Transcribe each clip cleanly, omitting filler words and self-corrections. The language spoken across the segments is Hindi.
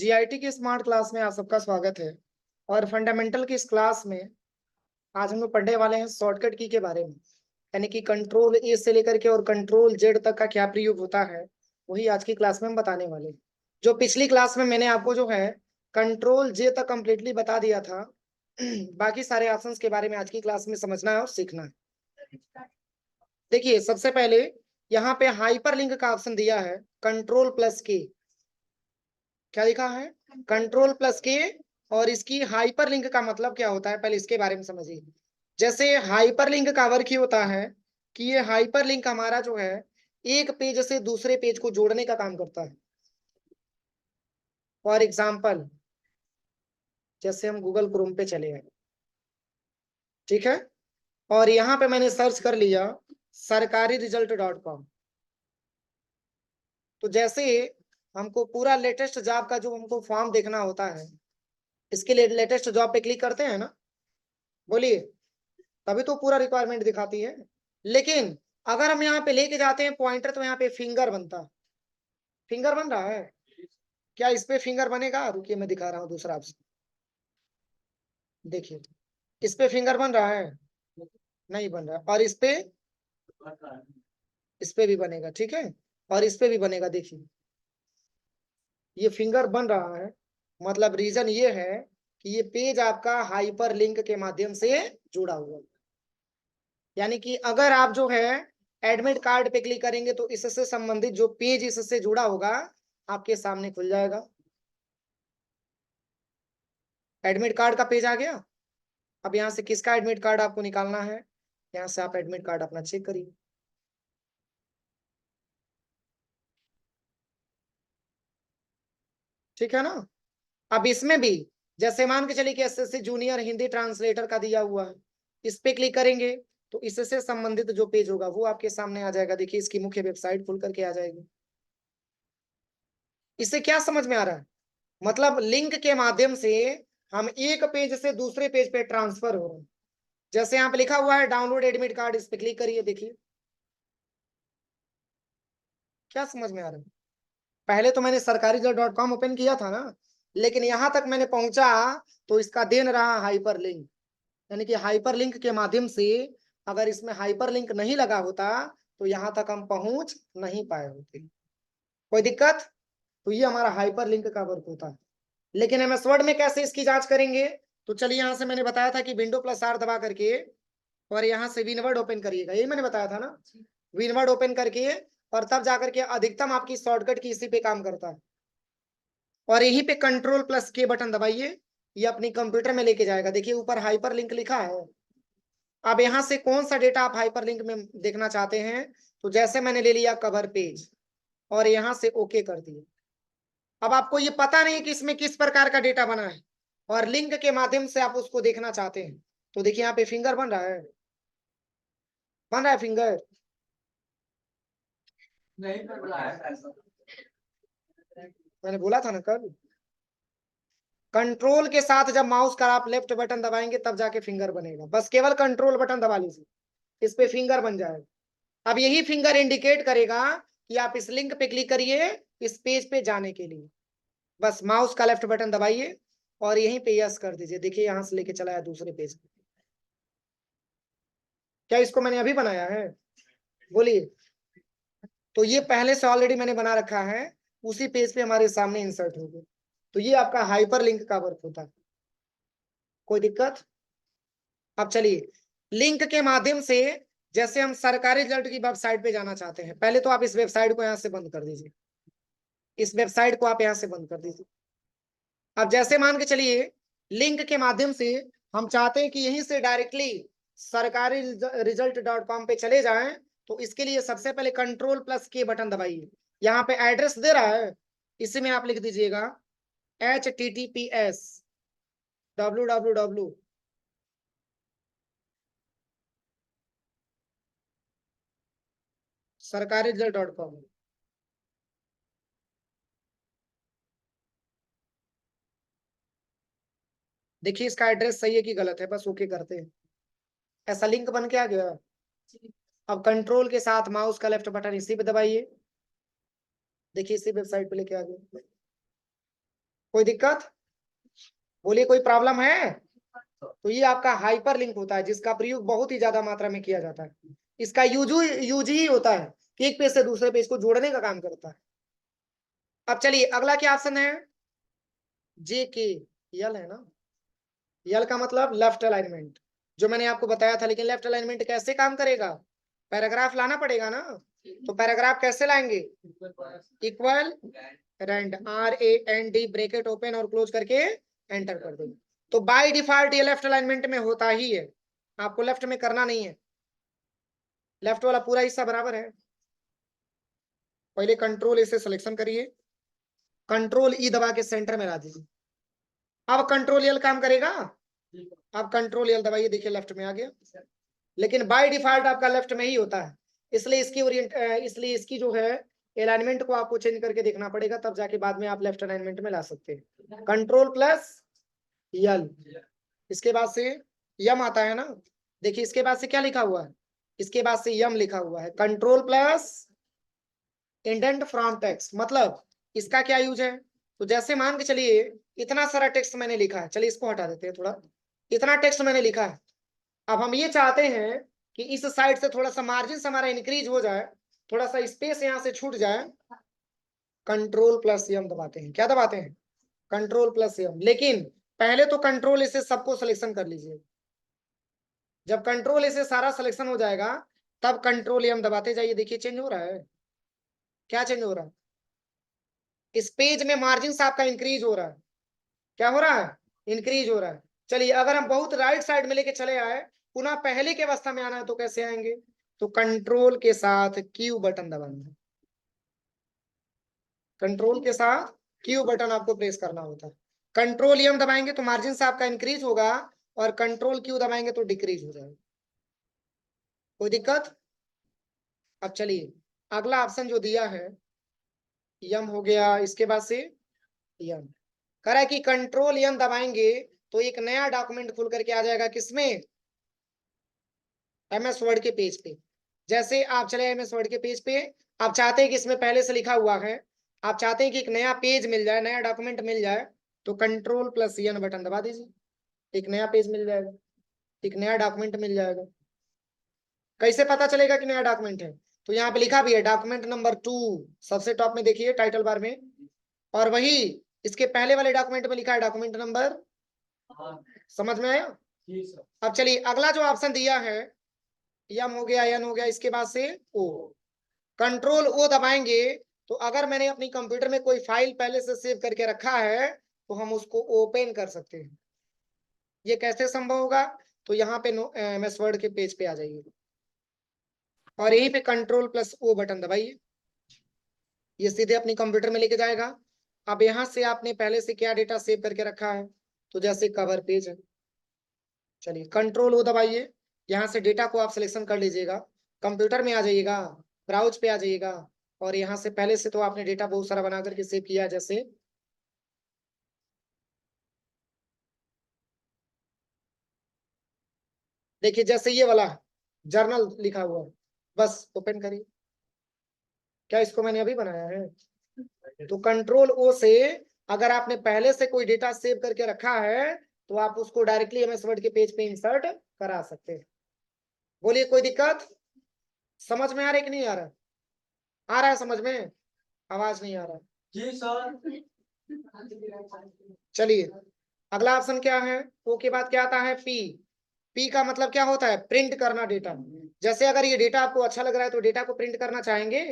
जीआईटी की स्मार्ट क्लास में आप सबका स्वागत है। और फंडामेंटल की इस क्लास में आज हम लोग पढ़ने वाले हैं शॉर्टकट की के बारे में, यानी कि कंट्रोल ए से लेकर के और कंट्रोल जेड तक का क्या प्रयोग होता है, वही आज की क्लास में हम बताने वाले हैं। जो पिछली क्लास में मैंने आपको जो है कंट्रोल जे तक कंप्लीटली बता दिया था। बाकी सारे ऑप्शंस के बारे में आज की क्लास में समझना है और सीखना है। देखिए, सबसे पहले यहाँ पे हाइपर लिंक का ऑप्शन दिया है, कंट्रोल प्लस के। क्या लिखा है? कंट्रोल प्लस के। और इसकी हाइपर लिंक का मतलब क्या होता है, पहले इसके बारे में समझिए। जैसे हाइपर लिंक का वर्क ही होता है कि ये हाइपर लिंक हमारा जो है एक पेज से दूसरे पेज को जोड़ने का काम करता है। फॉर एग्जाम्पल, जैसे हम गूगल क्रोम पे चले गए, ठीक है, और यहाँ पे मैंने सर्च कर लिया सरकारी रिजल्ट .com। तो जैसे हमको पूरा लेटेस्ट जॉब का जो हमको फॉर्म देखना होता है, इसके लिए लेटेस्ट जॉब पे क्लिक करते हैं ना, बोलिए, तभी तो पूरा रिक्वायरमेंट दिखाती है। लेकिन अगर हम यहाँ पे लेके जाते हैं पॉइंटर, तो यहाँ पे फिंगर बनता है। फिंगर बन रहा है क्या? इस पे फिंगर बनेगा, रुकिए मैं दिखा रहा हूँ दूसरा ऑप्शन। देखिए, इस पे फिंगर बन रहा है? नहीं बन रहा है। और इस पे भी बनेगा, ठीक है, और इस पे भी बनेगा। देखिए, ये फिंगर बन रहा है, मतलब रीजन ये है कि ये पेज आपका हाइपर लिंक के माध्यम से जुड़ा हुआ है। यानी कि अगर आप जो है एडमिट कार्ड पे क्लिक करेंगे तो इससे संबंधित जो पेज इससे जुड़ा होगा आपके सामने खुल जाएगा। एडमिट कार्ड का पेज आ गया। अब यहाँ से किसका एडमिट कार्ड आपको निकालना है, यहाँ से आप एडमिट कार्ड अपना चेक करिए। ठीक है ना? अब इसमें भी जैसे मान के चलिए कि एसएससी जूनियर हिंदी ट्रांसलेटर का दिया हुआ है, इस पे क्लिक करेंगे तो इससे संबंधित जो पेज होगा वो आपके सामने आ जाएगा। देखिए, इसकी मुख्य वेबसाइट खुल करके आ जाएगी। इससे क्या समझ में आ रहा है? मतलब लिंक के माध्यम से हम एक पेज से दूसरे पेज पे ट्रांसफर हो रहे हैं। जैसे यहाँ पे लिखा हुआ है डाउनलोड एडमिट कार्ड, इस पे क्लिक करिए। देखिए, क्या समझ में आ रहा है? पहले तो मैंने सरकारी .com ओपन किया था ना, लेकिन यहां तक मैंने पहुंचा तो इसका देन रहा हाइपर लिंक। यानी कि हाइपर लिंक के माध्यम से अगर इसमें हाइपर लिंक नहीं लगा होता तो यहां तक हम पहुंच नहीं पाए होते। कोई दिक्कत? तो ये हमारा हाइपर लिंक का वर्क होता है। लेकिन एमएस वर्ड में कैसे इसकी जांच करेंगे? तो चलिए, यहां से मैंने बताया था कि विंडो प्लस आर दबा करके और यहाँ से विनवर्ड ओपन करिएगा, यही मैंने बताया था ना। विनवर्ड ओपन करके और तब जाकर के अधिकतम आपकी शॉर्टकट की इसी पे काम करता है। और यहीं पे कंट्रोल प्लस के बटन दबाइए, ये अपनी कंप्यूटर में लेके जाएगा। देखिए, ऊपर हाइपर लिंक लिखा है। अब यहाँ से कौन सा डेटा आप हाइपर लिंक में देखना चाहते हैं, तो जैसे मैंने ले लिया कवर पेज और यहाँ से ओके कर दिया। अब आपको ये पता नहीं कि इसमें किस प्रकार का डेटा बना है और लिंक के माध्यम से आप उसको देखना चाहते हैं, तो देखिए यहाँ पे फिंगर बन रहा है। बन रहा है फिंगर? नहीं बन रहा है। मैंने बोला था ना कल, कंट्रोल के साथ जब माउस का आप लेफ्ट बटन दबाएंगे तब जाके फिंगर बनेगा। बस केवल कंट्रोल बटन दबा लीजिए, इस पे फिंगर बन जाएगा। अब यही फिंगर इंडिकेट करेगा कि आप इस लिंक पे क्लिक करिए इस पेज पे जाने के लिए। बस माउस का लेफ्ट बटन दबाइए और यहीं पे यस कर दीजिए। देखिए, यहां से लेके चला है दूसरे पेज पे। क्या इसको मैंने अभी बनाया है? बोलिए। तो ये पहले से ऑलरेडी मैंने बना रखा है, उसी पेज पे हमारे सामने इंसर्ट हो गया। तो ये आपका हाइपर लिंक का वर्क होता है। कोई दिक्कत? अब चलिए, लिंक के माध्यम से जैसे हम सरकारी रिजल्ट की वेबसाइट पे जाना चाहते हैं, पहले तो आप इस वेबसाइट को यहाँ से बंद कर दीजिए। इस वेबसाइट को आप यहाँ से बंद कर दीजिए। अब जैसे मान के चलिए लिंक के माध्यम से हम चाहते हैं कि यहीं से डायरेक्टली सरकारी रिजल्ट .com पे चले जाएं, तो इसके लिए सबसे पहले कंट्रोल प्लस के बटन दबाइए। यहाँ पे एड्रेस दे रहा है, इसी में आप लिख दीजिएगा https://www सरकारी रिजल्ट .com। देखिए, इसका एड्रेस सही है कि गलत है, बस ओके करते हैं। ऐसा लिंक बन के आ गया। अब कंट्रोल के साथ माउस का लेफ्ट बटन इसी पे दबाइए। देखिए, इसी वेबसाइट पे लेके आ गया। कोई दिक्कत? बोलिए कोई प्रॉब्लम है? तो ये आपका हाइपर लिंक होता है जिसका प्रयोग बहुत ही ज्यादा मात्रा में किया जाता है। इसका यूज ही होता है कि एक पेज से दूसरे पेज को जोड़ने का काम करता है। अब चलिए अगला क्या ऑप्शन है? जे के यल है ना। यल का मतलब लेफ्ट अलाइनमेंट, जो मैंने आपको बताया था। लेकिन लेफ्ट अलाइनमेंट कैसे काम करेगा? पैराग्राफ लाना पड़ेगा ना। तो पैराग्राफ कैसे लाएंगे? Equal rand RAND bracket open और क्लोज करके एंटर कर देंगे। तो बाय डिफॉल्ट ये लेफ्ट अलाइनमेंट में होता ही है, आपको लेफ्ट में करना नहीं है। लेफ्ट वाला पूरा हिस्सा बराबर है। पहले कंट्रोल ए से सिलेक्शन करिए, कंट्रोल ई दबा के सेंटर में ला दीजिए। अब कंट्रोल एल काम करेगा। अब कंट्रोल एल दबाइए, देखिए लेफ्ट में आ गया। लेकिन बाय डिफॉल्ट आपका लेफ्ट में ही होता है, इसलिए इसलिए इसकी जो है अलाइनमेंट को आपको चेंज करके देखना पड़ेगा, तब जाके बाद में आप लेफ्ट अलाइनमेंट में ला सकते हैं। कंट्रोल प्लस यल, इसके बाद से यम आता है ना। देखिए इसके बाद से क्या लिखा हुआ है? इसके बाद से यम लिखा हुआ है। Control plus indent from text, मतलब इसका क्या यूज है? तो जैसे मान के चलिए इतना सारा टेक्स्ट मैंने लिखा है, चलिए इसको हटा देते हैं थोड़ा। इतना टेक्स्ट मैंने लिखा है, अब हम ये चाहते हैं कि इस साइड से थोड़ा सा मार्जिन से हमारा इंक्रीज हो जाए, थोड़ा सा स्पेस यहां से छूट जाए। कंट्रोल प्लस एम दबाते हैं। क्या दबाते हैं? Control plus M. लेकिन पहले तो कंट्रोल इसे सबको सिलेक्शन कर लीजिए। जब कंट्रोल इसे सारा सिलेक्शन हो जाएगा तब कंट्रोल एम दबाते जाइए। देखिए चेंज हो रहा है। क्या चेंज हो रहा है? इस पेज में मार्जिन से आपका इंक्रीज हो रहा है। क्या हो रहा है? इंक्रीज हो रहा है। चलिए अगर हम बहुत राइट साइड में लेके चले आए, पुनः पहले की अवस्था में आना है तो कैसे आएंगे? तो कंट्रोल के साथ क्यू बटन दबाना है। कंट्रोल के साथ क्यू बटन आपको प्रेस करना होता है। कंट्रोल एम दबाएंगे तो मार्जिन से आपका इंक्रीज होगा, और कंट्रोल क्यू दबाएंगे तो डिक्रीज हो जाएगा। कोई दिक्कत? अब चलिए अगला ऑप्शन जो दिया है यम हो गया, इसके बाद से यम कह रहा है कि कंट्रोल यम दबाएंगे तो एक नया डॉक्यूमेंट खुल करके आ जाएगा। किसमें? MS वर्ड के पेज पे। जैसे आप चले MS वर्ड के पेज पे, आप चाहते हैं कि इसमें पहले से लिखा हुआ है, आप चाहते हैं कि एक नया पेज मिल जाए, नया डॉक्यूमेंट मिल जाए, तो कंट्रोल प्लस एन बटन दबा दीजिए। एक नया पेज मिल जाएगा, एक नया डॉक्यूमेंट मिल जाएगा। कैसे पता चलेगा कि नया डॉक्यूमेंट है? तो यहाँ पे लिखा भी है डॉक्यूमेंट नंबर 2, सबसे टॉप में देखिए टाइटल बार में। और वही इसके पहले वाले डॉक्यूमेंट में लिखा है डॉक्यूमेंट नंबर। समझ में आया? अब चलिए अगला जो ऑप्शन दिया है यम हो गया, एन हो गया, इसके बाद से ओ। कंट्रोल ओ दबाएंगे तो अगर मैंने अपनी कंप्यूटर में कोई फाइल पहले से सेव करके रखा है तो हम उसको ओपन कर सकते हैं। ये कैसे संभव होगा? तो यहाँ पे MS वर्ड के पेज पे आ जाइए और यहीं पे कंट्रोल प्लस ओ बटन दबाइए। ये सीधे अपनी कंप्यूटर में लेके जाएगा। अब यहाँ से आपने पहले से क्या डेटा सेव करके रखा है? तो जैसे कवर पेज है, चलिए कंट्रोल ओ दबाइए, यहाँ से डेटा को आप सिलेक्शन कर लीजिएगा, कंप्यूटर में आ जाइएगा, ब्राउज पे आ जाइएगा, और यहाँ से पहले से तो आपने डेटा बहुत सारा बना करके सेव किया, जैसे देखिए जैसे ये वाला जर्नल लिखा हुआ है, बस ओपन करिए। क्या इसको मैंने अभी बनाया है? तो कंट्रोल ओ से अगर आपने पहले से कोई डेटा सेव करके रखा है तो आप उसको डायरेक्टली MS वर्ड के पेज पे इंसर्ट करा सकते हैं। बोलिए कोई दिक्कत? समझ में आ रहा है कि नहीं आ रहा? आ रहा है समझ में? आवाज नहीं आ रहा? जी सर। चलिए अगला ऑप्शन क्या है? ओ के बाद क्या आता है? पी। पी का मतलब क्या होता है? प्रिंट करना डेटा। जैसे अगर ये डेटा आपको अच्छा लग रहा है तो डेटा को प्रिंट करना चाहेंगे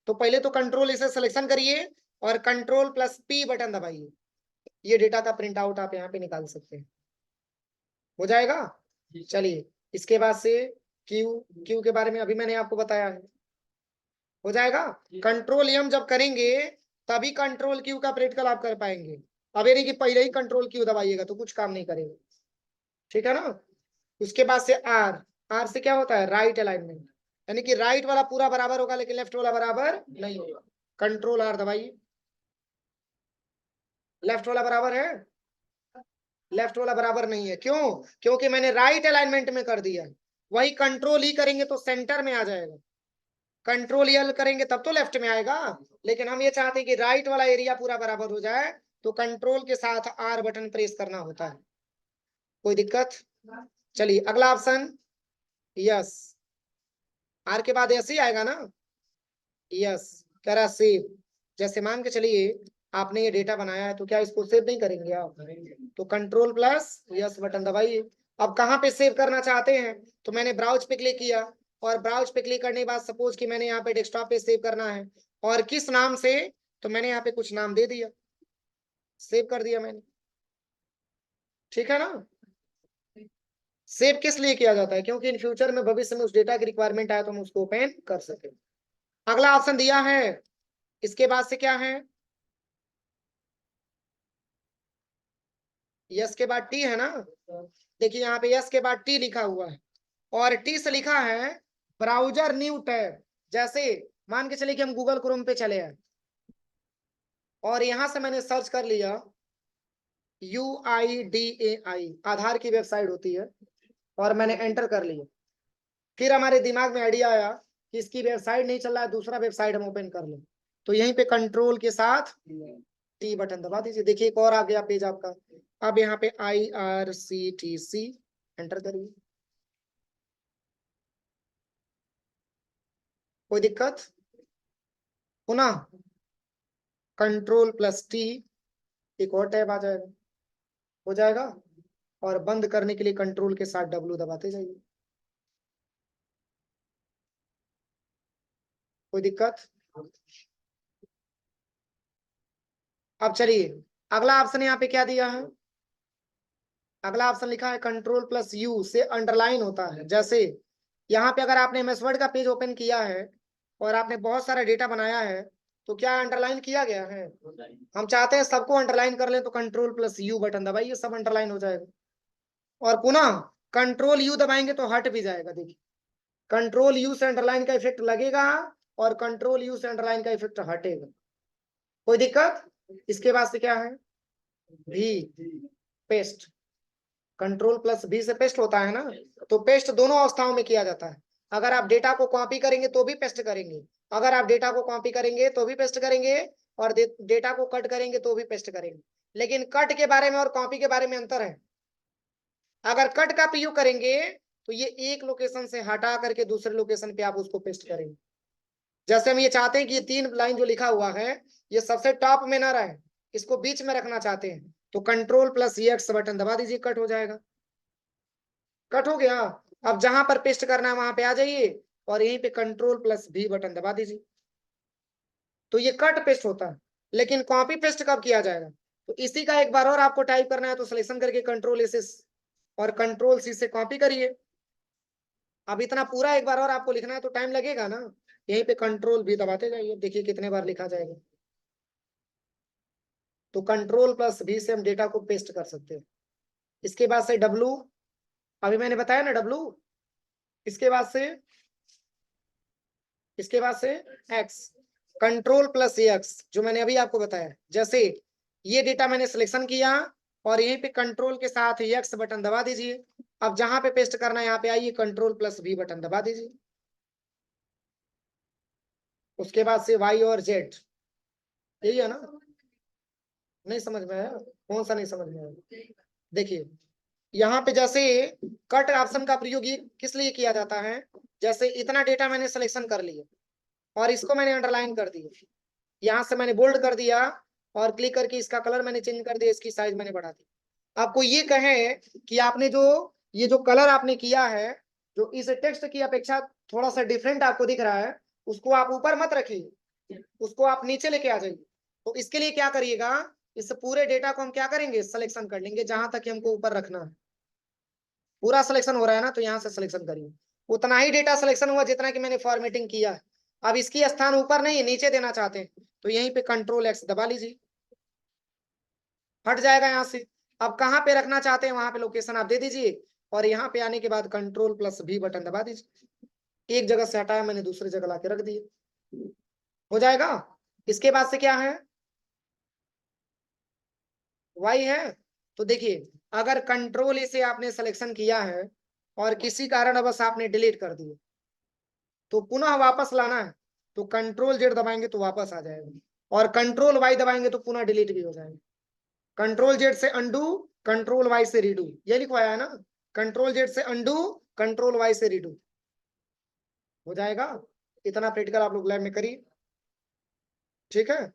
तो पहले तो कंट्रोल इसे सिलेक्शन करिए और कंट्रोल प्लस P बटन दबाइए। ये डेटा का प्रिंट आउट आप यहाँ पे निकाल सकते हैं, हो जाएगा। चलिए इसके बाद से क्यू। क्यू के बारे में अभी मैंने आपको बताया है, हो जाएगा। कंट्रोल एम जब करेंगे तभी कंट्रोल क्यू का प्रैक्टिकल आप कर पाएंगे। अब ये नहीं कि पहले ही कंट्रोल क्यू दबाइएगा तो कुछ काम नहीं करेगा, ठीक है ना। उसके बाद से आर। आर से क्या होता है? राइट अलाइनमेंट, यानी कि राइट वाला पूरा बराबर होगा लेकिन लेफ्ट वाला बराबर नहीं होगा। कंट्रोल आर दबाइए। लेफ्ट वाला बराबर है? लेफ्ट वाला बराबर नहीं है। क्यों? क्योंकि मैंने राइट अलाइनमेंट में कर दिया। वही कंट्रोल ई करेंगे तो सेंटर में आ जाएगा, कंट्रोल एल करेंगे तब तो लेफ्ट में आएगा। लेकिन हम ये चाहते हैं कि राइट वाला एरिया पूरा बराबर हो जाए, तो कंट्रोल के साथ आर बटन प्रेस करना होता है। कोई दिक्कत? चलिए अगला ऑप्शन यस, आर के बाद यस ही आएगा ना। यस कह रहा सेव। जैसे मान के चलिए आपने ये डेटा बनाया है तो क्या इसको सेव नहीं करेंगे आप? तो कंट्रोल प्लस यस बटन दबाइए। अब कहाँ पे सेव करना चाहते हैं? तो मैंने ब्राउज पे क्लिक किया और ब्राउज पे क्लिक करने के बाद सपोज कि मैंने यहाँ पे डेस्कटॉप पे सेव करना है और किस नाम से, तो मैंने यहाँ पे कुछ नाम दे दिया, सेव कर दिया मैंने। ठीक है ना? सेव किस लिए किया जाता है? क्योंकि इन फ्यूचर में भविष्य में उस डेटा की रिक्वायरमेंट आए तो हम उसको ओपन कर सके। अगला ऑप्शन दिया है, इसके बाद से क्या है? यस के बाद टी है ना। देखिए यहाँ पे यस के बाद टी लिखा हुआ है और टी से लिखा है ब्राउजर न्यू टैब। जैसे मान के चलिए कि हम गूगल क्रोम पे चले आए और यहां से मैंने सर्च कर लिया UIDAI, आधार की वेबसाइट होती है, और मैंने एंटर कर लिया। फिर हमारे दिमाग में आइडिया आया कि इसकी वेबसाइट नहीं चल रहा है, दूसरा वेबसाइट हम ओपन कर लें। तो यहीं पे कंट्रोल के साथ टी बटन दबा दीजिए। देखिए एक और आ गया पेज आपका। अब यहाँ पे IRCTC एंटर करिए। कोई दिक्कत? पुनः कंट्रोल प्लस टी, एक और टैब आ जाएगा, हो जाएगा। और बंद करने के लिए कंट्रोल के साथ W दबाते जाइए। कोई दिक्कत? अब चलिए अगला ऑप्शन यहाँ पे क्या दिया है? अगला ऑप्शन लिखा है कंट्रोल प्लस यू से अंडरलाइन होता है। जैसे यहाँ पे अगर आपने एमएस वर्ड का पेज ओपन किया है और आपने बहुत सारा डेटा बनाया है तो क्या अंडरलाइन किया गया है? हम चाहते हैं सबको अंडरलाइन कर लें तो कंट्रोल प्लस यू बटन दबाइए, सब अंडरलाइन हो जाएगा। और पुनः कंट्रोल यू दबाएंगे तो हट भी जाएगा। देखिए कंट्रोल यू से अंडरलाइन का इफेक्ट लगेगा और कंट्रोल यू से अंडरलाइन का इफेक्ट हटेगा। कोई दिक्कत? इसके बाद से क्या है? भी पेस्ट। कंट्रोल प्लस भी से पेस्ट होता है ना। तो पेस्ट दोनों अवस्थाओं में किया जाता है। अगर आप डेटा को कॉपी करेंगे तो भी पेस्ट करेंगे, अगर आप डेटा को कॉपी करेंगे तो भी पेस्ट करेंगे, और डेटा को कट करेंगे तो भी पेस्ट करेंगे। लेकिन कट के बारे में और कॉपी के बारे में अंतर है। अगर कट का प्रयोग करेंगे तो ये एक लोकेशन से हटा करके दूसरे लोकेशन पे आप उसको पेस्ट करेंगे। जैसे हम ये चाहते हैं कि ये 3 लाइन जो लिखा हुआ है ये सबसे टॉप में ना रहे, इसको बीच में रखना चाहते हैं, तो कंट्रोल प्लस एक्स बटन दबा दीजिए, कट हो जाएगा। कट हो गया। अब जहां पर पेस्ट करना है वहां पे आ जाइए और यहीं पे कंट्रोल प्लस भी बटन दबा दीजिए। तो ये कट पेस्ट होता है। लेकिन कॉपी पेस्ट कब किया जाएगा? तो इसी का एक बार और आपको टाइप करना है तो सिलेक्शन करके कंट्रोल एस और कंट्रोल सी से कॉपी करिए। अब इतना पूरा एक बार और आपको लिखना है तो टाइम लगेगा ना। यहीं पे कंट्रोल भी दबाते जाइए, देखिए कितने बार लिखा जाएगा। तो कंट्रोल प्लस भी से हम डेटा को पेस्ट कर सकते हैं। इसके बाद से डब्लू, अभी मैंने बताया ना डब्लू। इसके बाद से एक्स, कंट्रोल प्लस एक्स जो मैंने अभी आपको बताया। जैसे ये डेटा मैंने सिलेक्शन किया और यहीं पे कंट्रोल के साथ एक्स बटन दबा दीजिए। अब जहां पे पेस्ट करना है यहाँ पे आइए, कंट्रोल प्लस भी बटन दबा दीजिए। उसके बाद से वाई और जेड, यही है ना? नहीं समझ में आया? कौन सा नहीं समझ में आया? देखिए यहाँ पे जैसे कट ऑप्शन का प्रयोग किस लिए किया जाता है? जैसे इतना डेटा मैंने सिलेक्शन कर लिया और इसको मैंने अंडरलाइन कर दिया, यहाँ से मैंने बोल्ड कर दिया और क्लिक करके इसका कलर मैंने चेंज कर दिया, इसकी साइज मैंने बढ़ा दी। आपको ये कहे कि आपने जो ये जो कलर आपने किया है, जो इस टेक्स्ट की अपेक्षा थोड़ा सा डिफरेंट आपको दिख रहा है, उसको आप ऊपर मत रखिए, उसको आप नीचे लेके आ जाइए। तो इसके लिए क्या करिएगा, इस पूरे डेटा को हम क्या करेंगे, सिलेक्शन कर लेंगे जहां तक हमको ऊपर रखना है। पूरा सिलेक्शन हो रहा है ना, तो यहाँ से सिलेक्शन करिए। उतना ही डेटा सिलेक्शन हुआ जितना कि मैंने फॉर्मेटिंग किया है। अब इसकी स्थान ऊपर नहीं नीचे देना चाहते हैं तो यहीं पे कंट्रोल एक्स दबा लीजिए, हट जाएगा यहाँ से। अब कहाँ पे रखना चाहते हैं वहां पे लोकेशन आप दे दीजिए और यहाँ पे आने के बाद कंट्रोल प्लस भी बटन दबा दीजिए। एक जगह से हटाया मैंने, दूसरी जगह लाके रख दिए, हो जाएगा। इसके बाद से क्या है, वाई है। तो देखिए अगर कंट्रोल इसे आपने सिलेक्शन किया है और किसी कारणवश आपने डिलीट कर दिया तो पुनः वापस लाना है तो कंट्रोल जेड दबाएंगे तो वापस आ जाएगा, और कंट्रोल वाई दबाएंगे तो पुनः डिलीट भी हो जाएगा। कंट्रोल जेड से अंडू, कंट्रोल वाई से रीडू, ये लिखवाया है ना, कंट्रोल जेड से अंडू, कंट्रोल वाई से रीडू हो जाएगा। इतना प्रैक्टिकल आप लोग लैब में करिए, ठीक है।